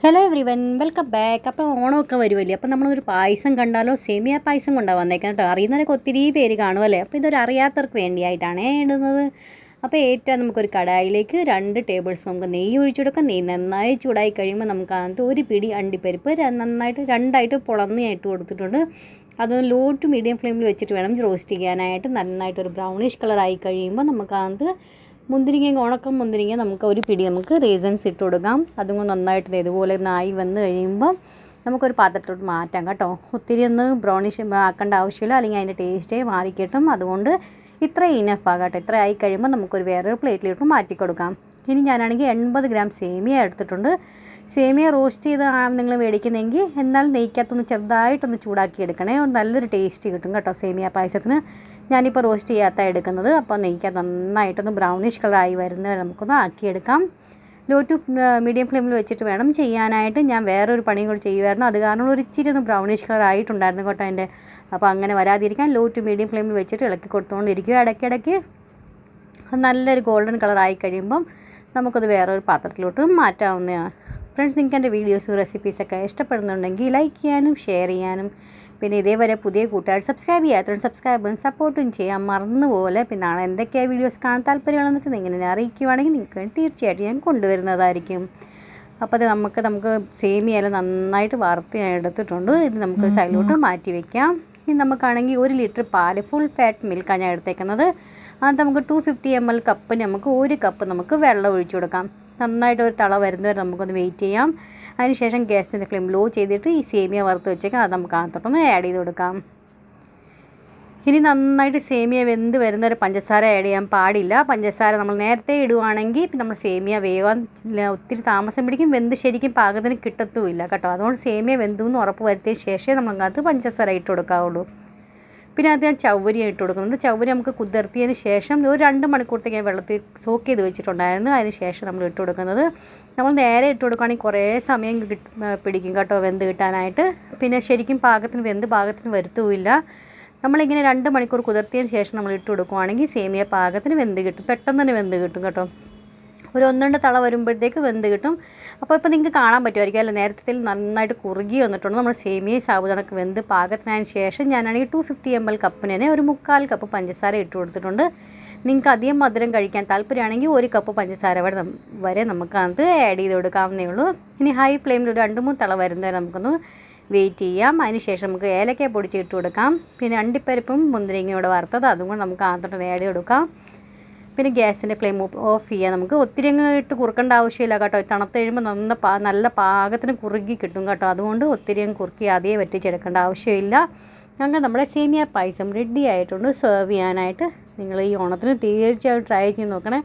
Hello every one, welcome back. അപ്പോൾ ഓണമൊക്കെ വരുമല്ലേ, അപ്പോൾ നമ്മളൊരു പായസം കണ്ടാലോ, സേമിയ പായസം കൊണ്ടാണ് വന്നേക്കാൻ കേട്ടോ. അറിയുന്നവരൊക്കെ ഒത്തിരി പേര് കാണുമല്ലേ, അപ്പോൾ ഇതൊരു അറിയാത്തവർക്ക് വേണ്ടിയായിട്ടാണ് ഇടുന്നത്. അപ്പോൾ ഏറ്റവും നമുക്കൊരു കടായിലേക്ക് 2 ടേബിൾ സ്പൂൺ നമുക്ക് നെയ്യ് ഒഴിച്ചു കൊടുക്കാം. നെയ്യ് നന്നായി ചൂടായി കഴിയുമ്പോൾ നമുക്ക് അതിനകത്ത് ഒരു പിടി അണ്ടിപ്പരിപ്പ് നന്നായിട്ട് 2ആയിട്ട് പൊളന്നിയായിട്ട് കൊടുത്തിട്ടുണ്ട്. അത് ലോ ടു മീഡിയം ഫ്ലെയിമിൽ വെച്ചിട്ട് വേണം റോസ്റ്റ് ചെയ്യാനായിട്ട്. നന്നായിട്ടൊരു ബ്രൗണിഷ് കളറായി കഴിയുമ്പോൾ നമുക്കതിനകത്ത് മുന്തിരിങ്ങ, ഉണക്കം മുന്തിരിങ്ങ നമുക്ക് ഒരു പിടി നമുക്ക് റീസൺസ് ഇട്ട് കൊടുക്കാം. അതും നന്നായിട്ട് ഇതുപോലെ നായി വന്ന് കഴിയുമ്പോൾ നമുക്കൊരു പാത്രത്തിലോട്ട് മാറ്റാം കേട്ടോ. ഒത്തിരി ഒന്ന് ബ്രൗണിഷ് ആക്കേണ്ട ആവശ്യമില്ല, അല്ലെങ്കിൽ അതിൻ്റെ ടേസ്റ്റേ മാറിക്കിട്ടും. അതുകൊണ്ട് ഇത്ര ഇനഫ് ആകട്ടെ. ഇത്ര ആയി കഴിയുമ്പോൾ നമുക്കൊരു വേറൊരു പ്ലേറ്റിലോട്ട് മാറ്റി കൊടുക്കാം. ഇനി ഞാനാണെങ്കിൽ 80 ഗ്രാം സേമിയ എടുത്തിട്ടുണ്ട്. സേമിയ റോസ്റ്റ് ചെയ്താണ് നിങ്ങൾ മേടിക്കുന്നതെങ്കിൽ എന്നാൽ നെയ്ക്കകത്തൊന്ന് ചെറുതായിട്ടൊന്ന് ചൂടാക്കി എടുക്കണേ. നല്ലൊരു ടേസ്റ്റ് കിട്ടും കേട്ടോ സേമിയ പായസത്തിന്. ഞാനിപ്പോൾ റോസ്റ്റ് ചെയ്യാത്ത എടുക്കുന്നത്. അപ്പോൾ നെയ്ക്കകത്ത് നന്നായിട്ടൊന്ന് ബ്രൗണിഷ് കളറായി വരുന്നവരെ നമുക്കൊന്ന് ആക്കിയെടുക്കാം. ലോ ടു മീഡിയം ഫ്ലെയിമിൽ വെച്ചിട്ട് വേണം ചെയ്യാനായിട്ട്. ഞാൻ വേറൊരു പണിയും കൂടി ചെയ്യുമായിരുന്നു, അത് കാരണം ഒരു ഇച്ചിരി ഒന്ന് ബ്രൗണിഷ് കളർ ആയിട്ടുണ്ടായിരുന്നു കേട്ടോ എൻ്റെ. അപ്പോൾ അങ്ങനെ വരാതിരിക്കാൻ ലോ ടു മീഡിയം ഫ്ലെയിമിൽ വെച്ചിട്ട് ഇളക്കി കൊടുത്തുകൊണ്ടിരിക്കുക. ഇടയ്ക്കിടയ്ക്ക് നല്ലൊരു ഗോൾഡൻ കളറായി കഴിയുമ്പം നമുക്കത് വേറൊരു പാത്രത്തിലോട്ട് മാറ്റാവുന്നതാണ്. ഫ്രണ്ട്സ്, നിങ്ങൾക്ക് എൻ്റെ വീഡിയോസും റെസിപ്പീസൊക്കെ ഇഷ്ടപ്പെടുന്നുണ്ടെങ്കിൽ ലൈക്ക് ചെയ്യാനും ഷെയർ ചെയ്യാനും, പിന്നെ ഇതേവരെ പുതിയ കൂട്ടുകാർ സബ്സ്ക്രൈബ് ചെയ്യാത്തവരും സബ്സ്ക്രൈബും സപ്പോർട്ടും ചെയ്യാൻ മറന്നുപോലെ. പിന്നെ എന്തൊക്കെയാണ് വീഡിയോസ് കാണാൻ താല്പര്യമുള്ളതെന്ന് വെച്ചാൽ ഇങ്ങനെ അറിയിക്കുവാണെങ്കിൽ നിങ്ങൾക്ക് വേണ്ടി തീർച്ചയായിട്ടും ഞാൻ കൊണ്ടുവരുന്നതായിരിക്കും. അപ്പോൾ അത് നമുക്ക് സേമിയയെല്ലാം നന്നായിട്ട് വറുത്ത് ഞാൻ എടുത്തിട്ടുണ്ട്. ഇത് നമുക്ക് സൈഡിലോട്ട് മാറ്റി വയ്ക്കാം. ഇനി നമുക്കാണെങ്കിൽ 1 ലിറ്റർ പാല്, ഫുൾ ഫാറ്റ് മിൽക്കാണ് ഞാൻ എടുത്തേക്കുന്നത്. അത് നമുക്ക് 250 ml കപ്പിന് നമുക്ക് 1 കപ്പ് നമുക്ക് വെള്ളം ഒഴിച്ചു കൊടുക്കാം. നന്നായിട്ട് ഒരു തള വരുന്നവരെ നമുക്കൊന്ന് വെയിറ്റ് ചെയ്യാം. അതിനുശേഷം ഗ്യാസിൻ്റെ ഫ്ലെയിം ലോ ചെയ്തിട്ട് ഈ സേമിയ വറുത്ത് വെച്ചേക്കാം, അത് നമുക്ക് അകത്തോട്ടൊന്ന് ആഡ് ചെയ്ത് കൊടുക്കാം. ഇനി നന്നായിട്ട് സേമിയ വെന്ത് വരുന്നവരെ പഞ്ചസാര ആഡ് ചെയ്യാൻ പാടില്ല. പഞ്ചസാര നമ്മൾ നേരത്തെ ഇടുവാണെങ്കിൽ നമ്മൾ സേമിയ വേവാൻ ഒത്തിരി താമസം പിടിക്കും, വെന്ത് ശരിക്കും പാകത്തിന് കിട്ടത്തുമില്ല കേട്ടോ. അതുകൊണ്ട് സേമിയ വെന്തു എന്ന് ഉറപ്പ് വരുത്തിയ ശേഷമേ നമുക്കകത്ത് പഞ്ചസാര ഇട്ട് കൊടുക്കാവുള്ളൂ. പിന്നെ അത് ഞാൻ ചവ്വരി ഇട്ട് കൊടുക്കുന്നുണ്ട്. ചവ്വരി നമുക്ക് കുതിർത്തിയതിന് ശേഷം ഒരു 2 മണിക്കൂറത്തേക്ക് ഞാൻ വെള്ളത്തിൽ സോക്ക് ചെയ്ത് വെച്ചിട്ടുണ്ടായിരുന്നു. അതിന് ശേഷം നമ്മൾ ഇട്ട് കൊടുക്കുന്നത്. നമ്മൾ നേരെ ഇട്ട് കൊടുക്കുകയാണെങ്കിൽ കുറേ സമയം പിടിക്കും കേട്ടോ വെന്ത് കിട്ടാനായിട്ട്. പിന്നെ ശരിക്കും പാകത്തിന് വരുത്തുമില്ല. നമ്മളിങ്ങനെ 2 മണിക്കൂർ കുതിർത്തിയതിന് ശേഷം നമ്മൾ ഇട്ട് കൊടുക്കുകയാണെങ്കിൽ സേമിയ പാകത്തിന് വെന്ത് കിട്ടും, പെട്ടെന്ന് തന്നെ വെന്ത് കിട്ടും കേട്ടോ. ഒരു 1-2 തള വരുമ്പോഴത്തേക്ക് വെന്ത് കിട്ടും. അപ്പോൾ നിങ്ങൾക്ക് കാണാൻ പറ്റുമായിരിക്കും അല്ല, നേരത്തെ നന്നായിട്ട് കുറുകി വന്നിട്ടുണ്ട്. നമ്മൾ സേമിയ സാബുദാനക്ക് വെന്ത് പാകത്തിനതിന് ശേഷം ഞാനാണെങ്കിൽ 250 ml കപ്പിന് തന്നെ ഒരു 3/4 കപ്പ് പഞ്ചസാര ഇട്ട് കൊടുത്തിട്ടുണ്ട്. നിങ്ങൾക്ക് അധികം മധുരം കഴിക്കാൻ താല്പര്യമാണെങ്കിൽ 1 കപ്പ് പഞ്ചസാര വരെ നമുക്കത് ആഡ് ചെയ്ത് കൊടുക്കാവുന്നേ ഉള്ളൂ. ഇനി ഹൈ ഫ്ലെയിമിൽ ഒരു 2-3 തള വരുന്നവരെ നമുക്കൊന്ന് വെയിറ്റ് ചെയ്യാം. അതിന് ശേഷം നമുക്ക് ഏലക്ക പൊടിച്ച് ഇട്ട് കൊടുക്കാം. പിന്നെ അണ്ടിപ്പരിപ്പും മുന്തിരിങ്ങയോടെ വറുത്തത് അതും കൂടെ നമുക്ക് ആദ്യം ആഡ് ചെയ്ത് കൊടുക്കാം. പിന്നെ ഗ്യാസിൻ്റെ ഫ്ലെയിം ഓഫ് ചെയ്യാം. നമുക്ക് ഒത്തിരി അങ്ങ് ഇട്ട് കുറുക്കേണ്ട ആവശ്യമില്ല കേട്ടോ. തണുത്ത് കഴിയുമ്പോൾ നല്ല പാകത്തിന് കുറുകി കിട്ടും കേട്ടോ. അതുകൊണ്ട് ഒത്തിരി അങ്ങ് കുറുക്കി ആദ്യമേ വറ്റിച്ചെടുക്കേണ്ട ആവശ്യമില്ല. അങ്ങനെ നമ്മുടെ സേമിയ പായസം റെഡി ആയിട്ടുണ്ട് സെർവ് ചെയ്യാനായിട്ട്. നിങ്ങൾ ഈ ഓണത്തിന് തീർച്ചയായും ട്രൈ ചെയ്ത് നോക്കണേ.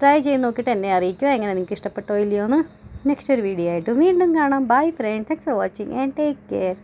ട്രൈ ചെയ്ത് നോക്കിയിട്ട് എന്നെ അറിയിക്കുക എങ്ങനെ നിങ്ങൾക്ക് ഇഷ്ടപ്പെട്ടോ ഇല്ലയോ എന്ന്. നെക്സ്റ്റ് ഒരു വീഡിയോ ആയിട്ട് വീണ്ടും കാണാം. Bye friends, thanks for watching and take care.